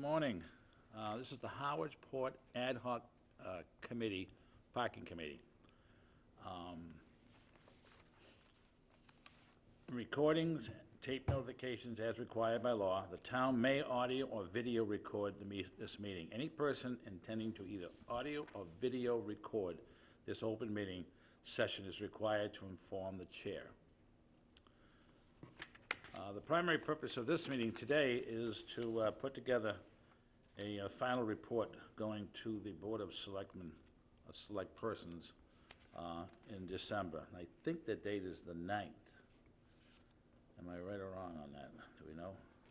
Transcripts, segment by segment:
morning. This is the Harwich Port Ad-Hoc Committee, Parking Committee. Recordings, tape notifications as required by law. The town may audio or video record this meeting. Any person intending to either audio or video record this open meeting session is required to inform the chair. The primary purpose of this meeting today is to put together a final report going to the Board of Selectmen, select persons, in December. And I think the date is the 9th. Am I right or wrong on that? Do we know?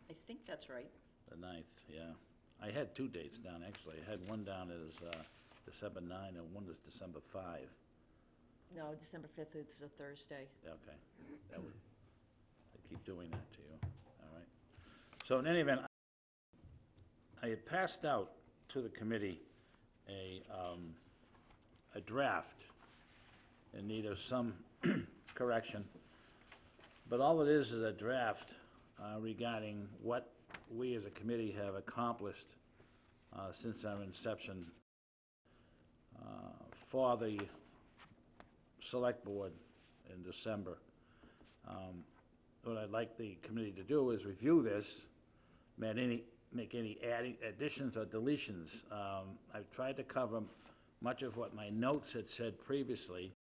I think that's right. The 9th, yeah. I had two dates down, actually. I had one down as December 9 and one is December 5. No, December 5th is a Thursday. Okay. I keep doing that to you. All right. So in any event, I had passed out to the committee a draft in need of some correction. But all it is a draft regarding what we as a committee have accomplished since our inception for the select board in December. What I'd like the committee to do is review this, make any additions or deletions. I've tried to cover much of what my notes had said previously.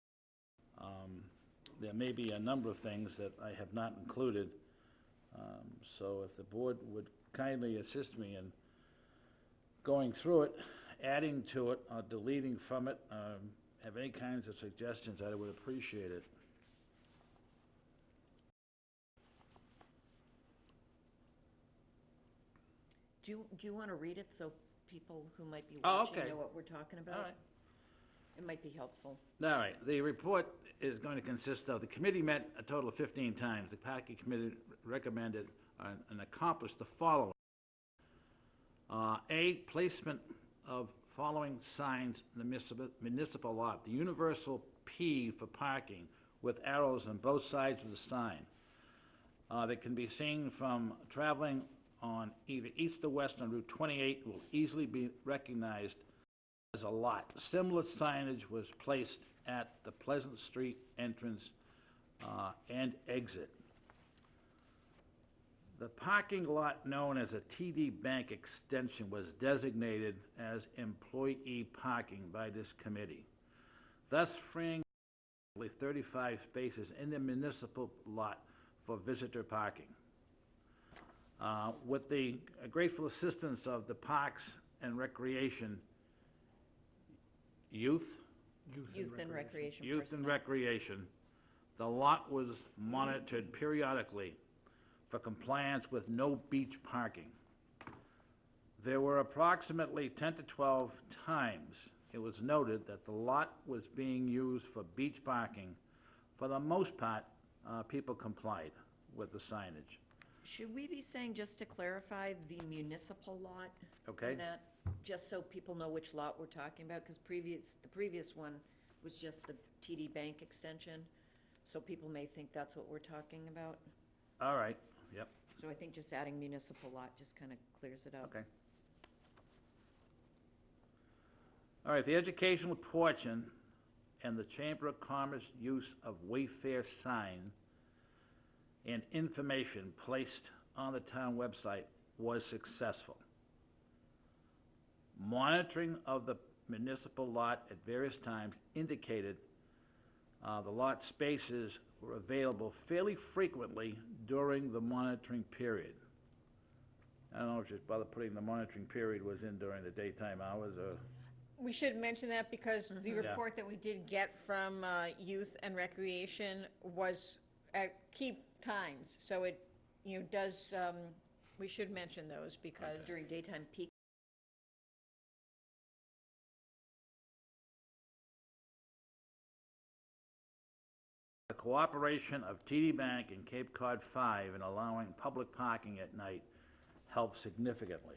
There may be a number of things that I have not included. So if the board would kindly assist me in going through it, adding to it, or deleting from it, have any kinds of suggestions, I would appreciate it. Do you want to read it so people who might be watching know what we're talking about? All right. It might be helpful. All right. The report is going to consist of, the committee met a total of 15 times. The parking committee recommended and accomplished the following. A, placement of following signs in the municipal lot. The universal P for parking with arrows on both sides of the sign that can be seen from traveling on either east or west on Route 28 will easily be recognized as a lot. Similar signage was placed at the Pleasant Street entrance and exit. The parking lot known as a TD Bank extension was designated as employee parking by this committee, thus freeing 35 spaces in the municipal lot for visitor parking. With the grateful assistance of the Parks and Recreation Youth and Recreation and Recreation, the lot was monitored periodically for compliance with no beach parking. There were approximately 10 to 12 times it was noted that the lot was being used for beach parking. For the most part, people complied with the signage. Should we be saying, just to clarify, the municipal lot? Okay. In that, just so people know which lot we're talking about, because the previous one was just the TD Bank extension, so people may think that's what we're talking about. All right, yep. So I think just adding municipal lot just kind of clears it up. Okay. All right, the educational portion and the Chamber of Commerce use of Wayfair sign and information placed on the town website was successful. Monitoring of the municipal lot at various times indicated the lot spaces were available fairly frequently during the monitoring period. I don't know if just bother putting the monitoring period was in during the daytime hours or... We should mention that because the report that we did get from Youth and Recreation was at key times. So it, does, we should mention those because... During daytime peak. The cooperation of TD Bank and Cape Cod 5 in allowing public parking at night helped significantly.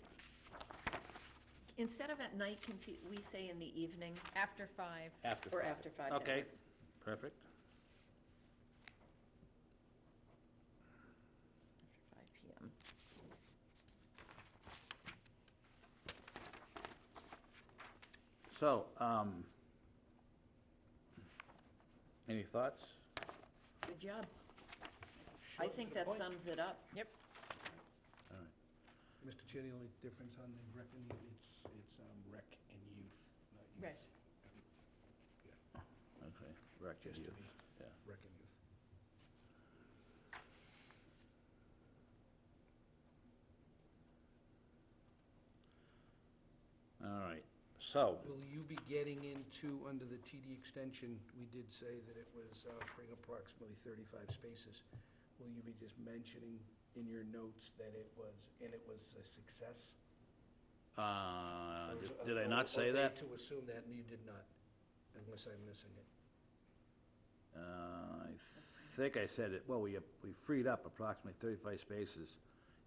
Instead of at night, can we say in the evening? After 5. After 5. Or after 5. Okay, perfect. After 5 p.m. So, any thoughts? Good job. I think that sums it up. Yep. All right. Mr. Chair, the only difference on the rec and youth, it's rec and youth, not youth. Right. Okay, rec and Just to youth, be yeah. rec and youth. All right, so, Will you be getting into, under the TD extension, we did say that it was offering approximately 35 spaces. Will you be just mentioning in your notes that it was a success? Or is- did I or- not say or that? to assume that, and you did not, unless I'm missing it. I think I said it, well, we freed up approximately 35 spaces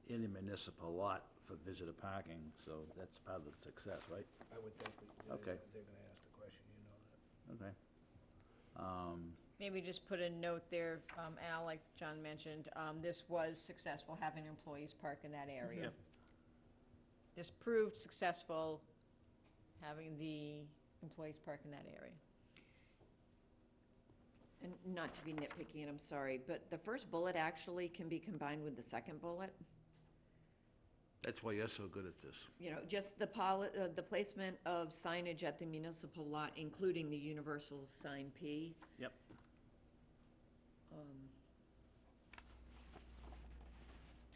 in the municipal lot for visitor parking, so that's part of the success, right? I would think Okay. they're gonna ask the question, you know that. Okay. Maybe just put a note there, Al, like John mentioned, this was successful, having employees park in that area. Yep. This proved successful, having the employees park in that area. And not to be nitpicky, and I'm sorry, but the first bullet actually can be combined with the second bullet. That's why you're so good at this. You know, just the placement of signage at the municipal lot, including the universal sign P. Yep.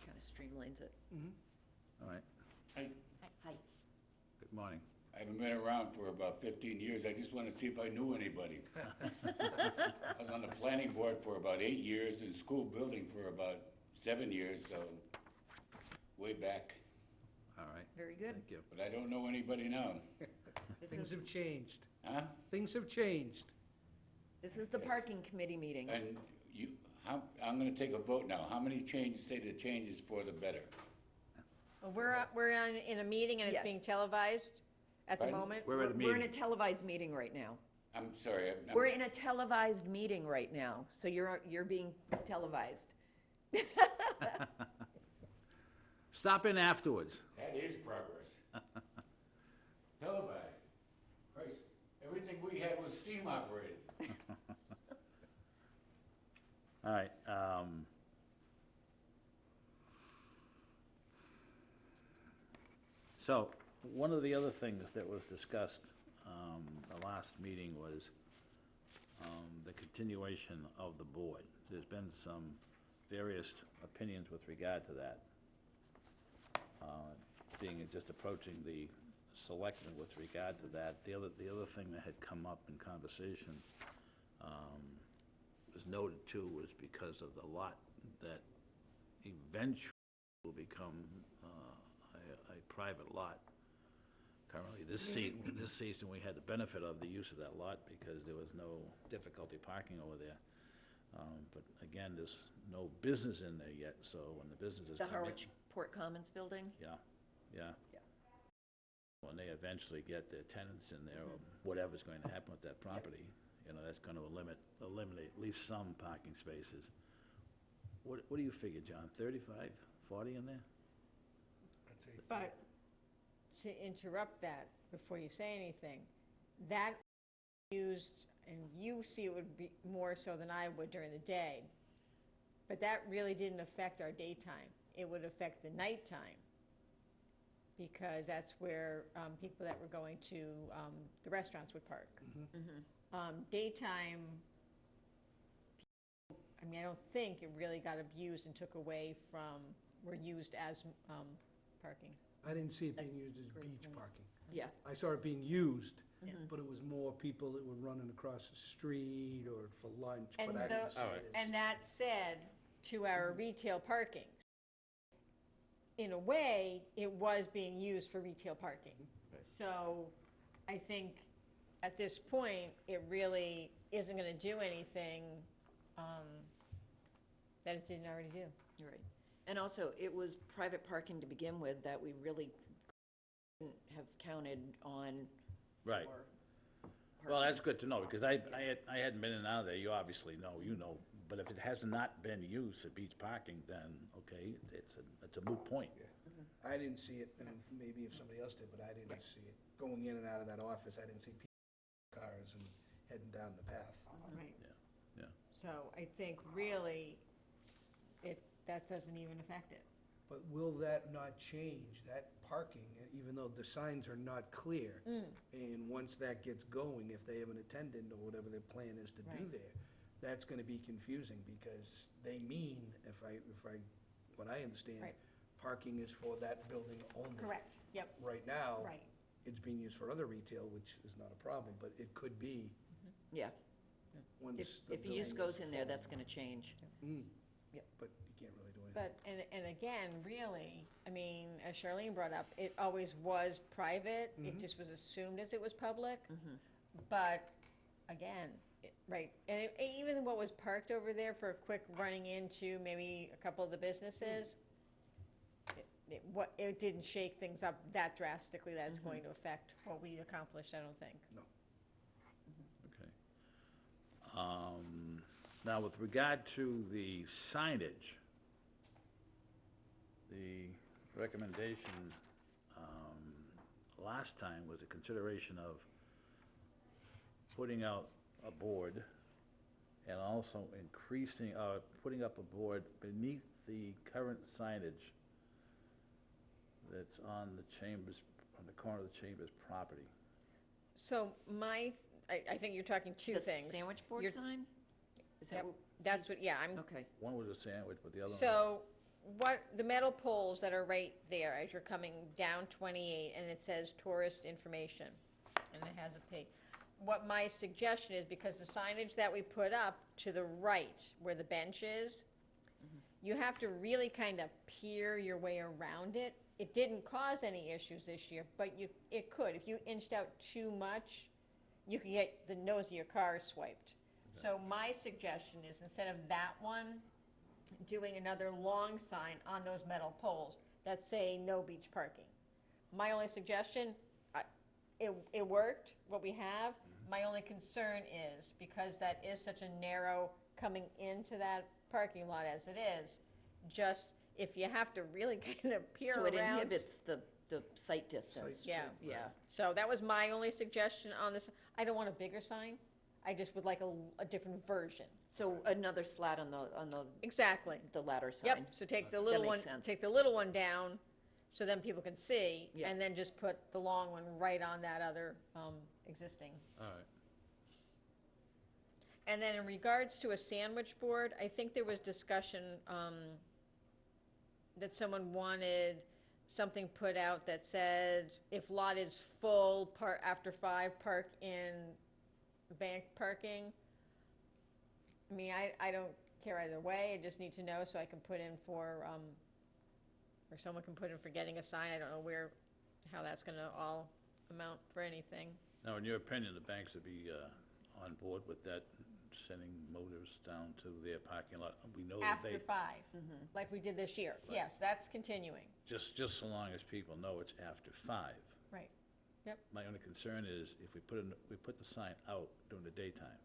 Kind of streamlines it. All right, Hi. good morning. I haven't been around for about 15 years. I just want to see if I knew anybody. I was on the planning board for about 8 years and school building for about 7 years, so way back. All right, Very good. thank you. But I don't know anybody now. Things have changed. Huh? Things have changed. This is the parking committee meeting. And I'm going to take a vote now. How many changes, say the changes for the better? Well, we're in a meeting and it's Yeah. being televised at the Pardon? moment. We're at a We're in a meeting. televised meeting right now. I'm sorry. I'm- We're in a televised meeting right now, so you're being televised. Stop in afterwards. That is progress. Televised. Christ, everything we had was steam operated. All right, so, one of the other things that was discussed, the last meeting was, the continuation of the board. There's been some various opinions with regard to that. Being just approaching the selectmen with regard to that. The other thing that had come up in conversation, was noted too, was because of the lot that eventually will become a private lot. Currently, this season, we had the benefit of the use of that lot because there was no difficulty parking over there. But again, there's no business in there yet, so when the businesses The come in. Harwich Port Commons building? Yeah. Yeah. When they eventually get their tenants in there, or whatever's going to happen with that property, you know, that's gonna eliminate at least some parking spaces. What do you figure, John, 35, 40 in there? I'd say But to interrupt that, before you say anything, that used, and you see it would be more so than I would during the day, but that really didn't affect our daytime. It would affect the nighttime, because that's where people that were going to the restaurants would park. Daytime, I mean, I don't think it really got abused and took away from, were used as parking. I didn't see it being used as beach parking. Yeah. I saw it being used, but it was more people that were running across the street or for lunch, but And I the- didn't see it as. And that said, to our retail parking, in a way, it was being used for retail parking. So I think at this point, it really isn't gonna do anything that it didn't already do. You're right. And also, it was private parking to begin with that we really couldn't have counted on. Right. for Well, parking. that's good to know, because I hadn't been in and out of there, you obviously know, but if it has not been used for beach parking, then, okay, it's a moot point. I didn't see it, and maybe if somebody else did, but I didn't see it. Going in and out of that office, I didn't see people, cars, and heading down the path. Right. Yeah. So I think really, that doesn't even affect it. But will that not change, that parking, even though the signs are not clear? And once that gets going, if they have an attendant or whatever their plan is to do Right. there, that's gonna be confusing, because they mean, what I understand, Right. parking is for that building only. Correct, yep, Right now, right. it's being used for other retail, which is not a problem, but it could be Yeah, once the if use building goes is in there, full. that's gonna change. Yep. But you can't really do anything. But, and again, really, I mean, as Charlene brought up, it always was private, it just was assumed as it was public. But, again, right, and even what was parked over there for a quick running into maybe a couple of the businesses, it didn't shake things up that drastically that it's going to affect what we accomplished, I don't think. No. Okay. Now, with regard to the signage, the recommendation last time was a consideration of putting out a board and also increasing, putting up a board beneath the current signage that's on the corner of the Chambers property. So I think you're talking two things. The sandwich board You're- sign? Is that Yep, what, that's what, yeah, I'm, okay. One was a sandwich, but the other one... so, the metal poles that are right there as you're coming down 28, and it says tourist information, and it has a P. What my suggestion is, because the signage that we put up to the right, where the bench is, you have to really kind of peer your way around it. It didn't cause any issues this year, but it could. If you inched out too much, you could get the nose of your car swiped. So my suggestion is, instead of that one, doing another long sign on those metal poles that say no beach parking. My only suggestion, it worked, what we have. My only concern is, because that is such a narrow coming into that parking lot as it is, just if you have to really kind of peer So around. it inhibits the sight distance. Sight- Yeah. Yeah. So that was my only suggestion on this. I don't want a bigger sign. I just would like a different version. So another slat on the Exactly. ladder sign. Yep, so take the little one, makes sense. take the little one down, so then people can see, Yeah. and then just put the long one right on that other, existing. All right. And then in regards to a sandwich board, I think there was discussion, that someone wanted something put out that said, if lot is full, after 5, park in bank parking. I mean, I don't care either way, I just need to know so I can put in for, or someone can put in for getting a sign, I don't know how that's gonna all amount for anything. Now, in your opinion, the banks would be on board with that, sending motors down to their parking lot? We know that After 5, like we did this year, yes, that's continuing, just so long as people know it's after 5. right. My only concern is if we put the sign out during the daytime,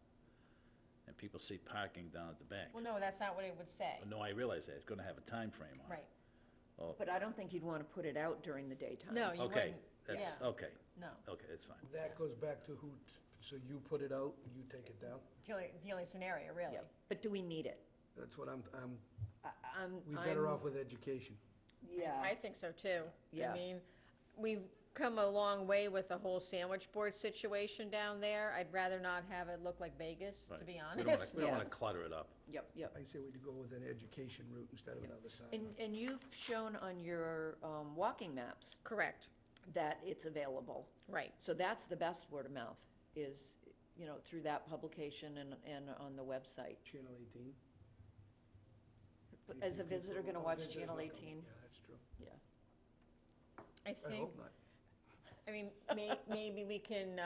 and people see parking down at the bank. Well, no, that's not what it would say, No, I realize that, it's gonna have a time frame on it. right, Well, But I don't think you'd want to put it out during the daytime. no, you okay, wouldn't, that's, yeah, okay, no. that's fine. That goes back to so you put it out, you take it down? The only scenario, really. Yeah. But do we need it? That's what I'm I'm better off with education. Yeah. I think so too. Yeah. I mean, we've come a long way with the whole sandwich board situation down there. I'd rather not have it look like Vegas, to Right. be We honest. don't Yeah. wanna clutter it up. Yep, yep. I say we go with an education route instead of another sign. And you've shown on your walking maps Correct, that it's available. right. So that's the best word of mouth, is, through that publication and on the website. Channel 18. Is a visitor going to watch Visitors Channel not gonna- 18? Yeah, that's true. Yeah. I I think, hope not. I mean, maybe we can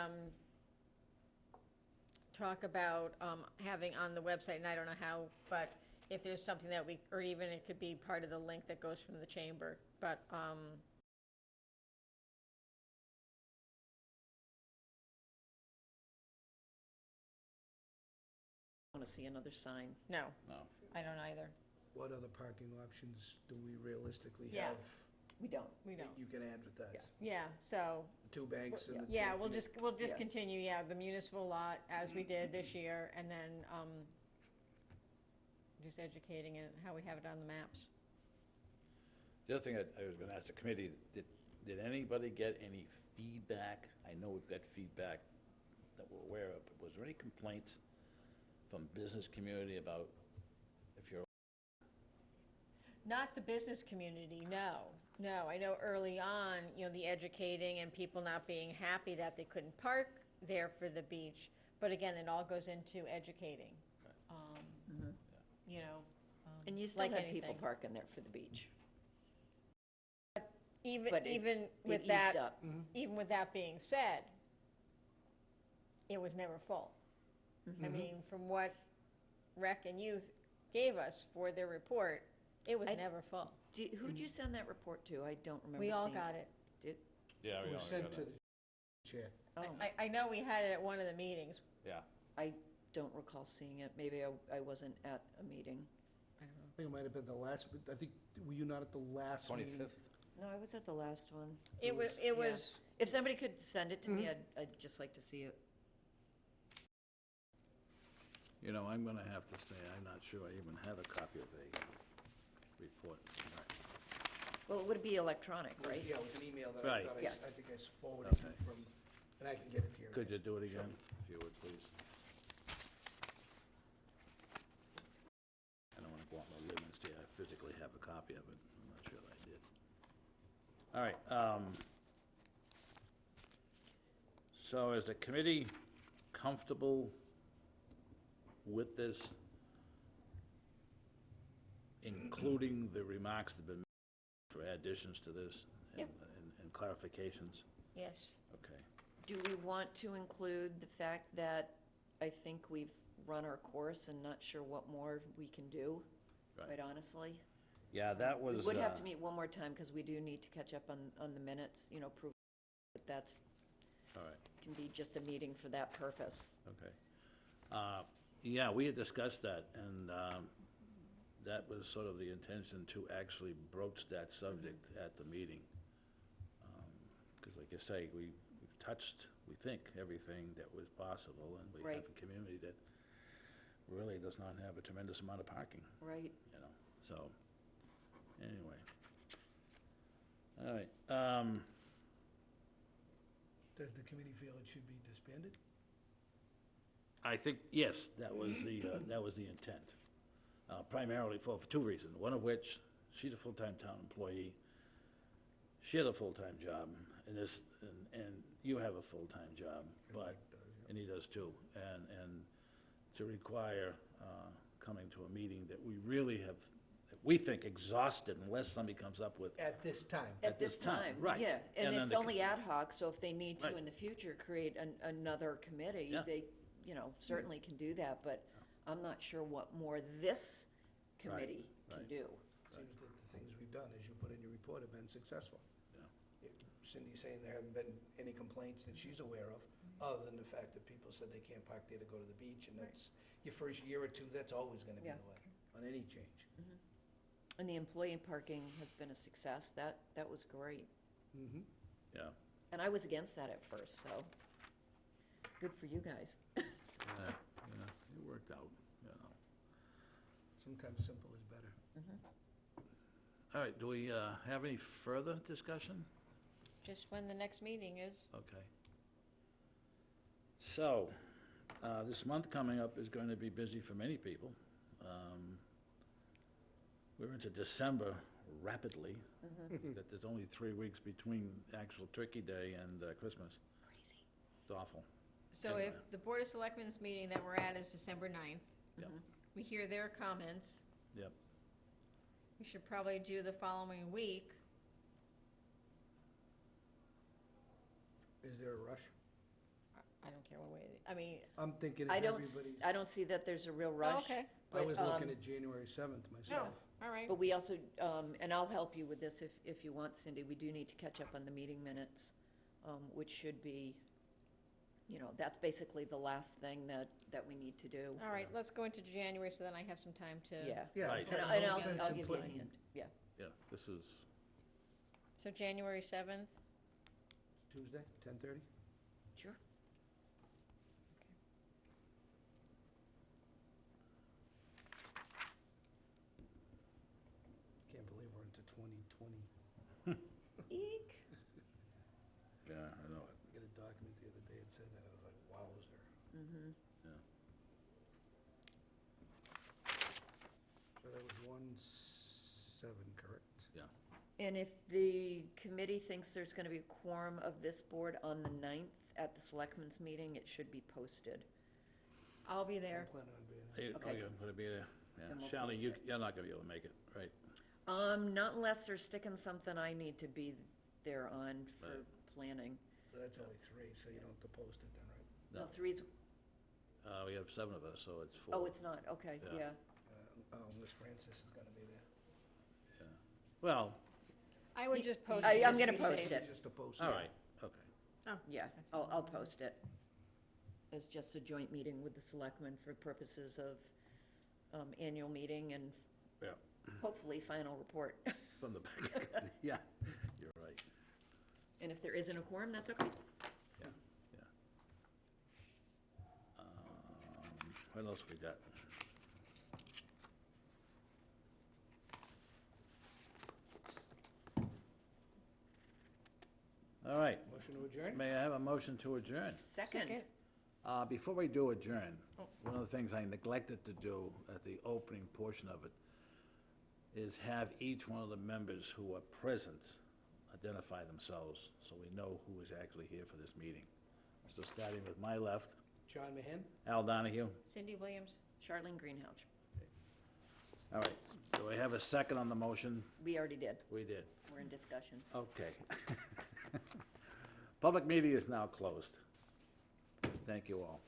talk about having on the website, and I don't know how, but if there's something that or even it could be part of the link that goes from the chamber, but, Want to see another sign. no, No. I don't either. What other parking options do we realistically Yeah. have We don't. We that don't. you can advertise. Yeah, so, The two banks and the two. yeah, we'll just Yeah. continue, the municipal lot as we did this year, and then, just educating it, how we have it on the maps. The other thing I was gonna ask the committee, did anybody get any feedback? I know we've got feedback that we're aware of, but was there any complaints from business community about if you're, Not the business community, no. I know early on, the educating and people not being happy that they couldn't park there for the beach, but again, it all goes into educating. You know, And you still like had people anything. parking there for the beach. Even, But it- even It with eased that, up. even with that being said, it was never full. I mean, from what Rec and Youth gave us for their report, it was I- never full. Who'd you send that report to? I don't remember We all seeing got it. yeah, It was sent to the chair. Oh, I know we had it at one of the meetings. yeah. I don't recall seeing it. Maybe I wasn't at a meeting. I don't know. I think it might have been the last, I think, were you not at the last meeting? 25th? No, I was at the last one. It Yeah. was, If somebody could send it to me, I'd just like to see it. You know, I'm gonna have to say, I'm not sure I even have a copy of the report. Well, it would be electronic, right? Yeah, it was an email that I Right. thought, Yeah. I think I forwarded you Okay. from, and I can get it to you. Could you do it again, if you would, please? I don't wanna go out on a limb and say I physically have a copy of it. I'm not sure that I did. All right, so is the committee comfortable with this, including the remarks that have been made for additions to this and- Yep. and clarifications? yes. Okay. Do we want to include the fact that I think we've run our course and not sure what more we can do, Right. quite honestly? Yeah, that was. We would have to meet one more time because we do need to catch up on the minutes, prove that that's, All right, can be just a meeting for that purpose. okay. Yeah, we had discussed that, and that was sort of the intention to actually broach that subject at the meeting. Because like I say, we've touched, we think, everything that was possible, and we have Right. a community that really does not have a tremendous amount of parking, Right. so, anyway. All right, Does the committee feel it should be disbanded? I think, yes, that was the intent, primarily for two reasons, one of which, she's a full-time town employee, she has a full-time job, and you have a full-time job, but, and he does too, and to require coming to a meeting that we really have, that we think exhausted unless somebody comes up with, At this time. At this time, right. yeah. And And then it's the co- only ad hoc, so if they need to Right. in the future create another committee, Yeah. they, certainly can do that, but I'm not sure what more this committee can right. do. Seems that the things we've done, as you put in your report, have been successful. Yeah. Cindy's saying there haven't been any complaints that she's aware of, other than the fact that people said they can't park there to go to the beach, and that's, your first year or two, that's always gonna be Yeah. the way, on any change. And the employee parking has been a success. That was great. Mm-hmm. yeah, And I was against that at first, so good for you guys. it worked out, Sometimes simple is better. All right, do we have any further discussion? Just when the next meeting is. Okay. So, this month coming up is going to be busy for many people. We're into December rapidly, that there's only 3 weeks between actual Turkey Day and Christmas. Crazy. It's awful. So Yeah. if the Board of Selectmen's meeting that we're at is December 9th, Yep. we hear their comments, Yep. we should probably do the following week. Is there a rush? I don't care what way, I mean, I'm thinking if I everybody's. don't see that there's a real oh, rush. okay, I but, was looking um, at January 7th no, myself. all right. But we also, and I'll help you with this if you want, Cindy, we do need to catch up on the meeting minutes, which should be, that's basically the last thing that we need to do. All right, let's go into January, so then I have some time to. Yeah. Yeah. Right. try to And make I'll sense I'll and give you put- a hand, yeah. Yeah, this is, So January 7th? Tuesday, 10:30? Sure. Can't believe we're into 2020. Eek. Yeah, I know it. I got a document the other day that said that, I was like, wowzer. Mm-hmm. Yeah. So that was 1-7, correct? Yeah. And if the committee thinks there's gonna be a quorum of this board on the 9th at the selectmen's meeting, it should be posted. I'll be I'm there. planning on being there. Okay. You're gonna be there. Then Yeah. we'll Shelley, post you, it. you're not gonna be able to make it, right? Not unless they're sticking something I need to be there on for Right. planning. So that's only 3, so you don't have to post it then, right? No, No. three's, We have 7 of us, so it's 4. oh, it's not, okay, Yeah. yeah. Miss Francis is gonna be there. Yeah. Well, I would just post I- it. I'm just gonna be post safe. it. Just a post. all right, okay. Oh, Yeah, that's I'll all. post it as just a joint meeting with the selectmen for purposes of annual meeting and Yeah. hopefully final report. From the back. Yeah, you're right. And if there isn't a quorum, that's okay. Yeah, yeah. What else we got? All right, Motion to adjourn? may I have a motion to adjourn? Second. Before we do adjourn, Oh. one of the things I neglected to do at the opening portion of it is have each one of the members who are present identify themselves, so we know who is actually here for this meeting. So starting with my left, John Mahan? Al Donahue. Cindy Williams? Charlene Greenhouse. All right, do I have a second on the motion? We already did. We did. We're in discussion. Okay. Public meeting is now closed. Thank you all.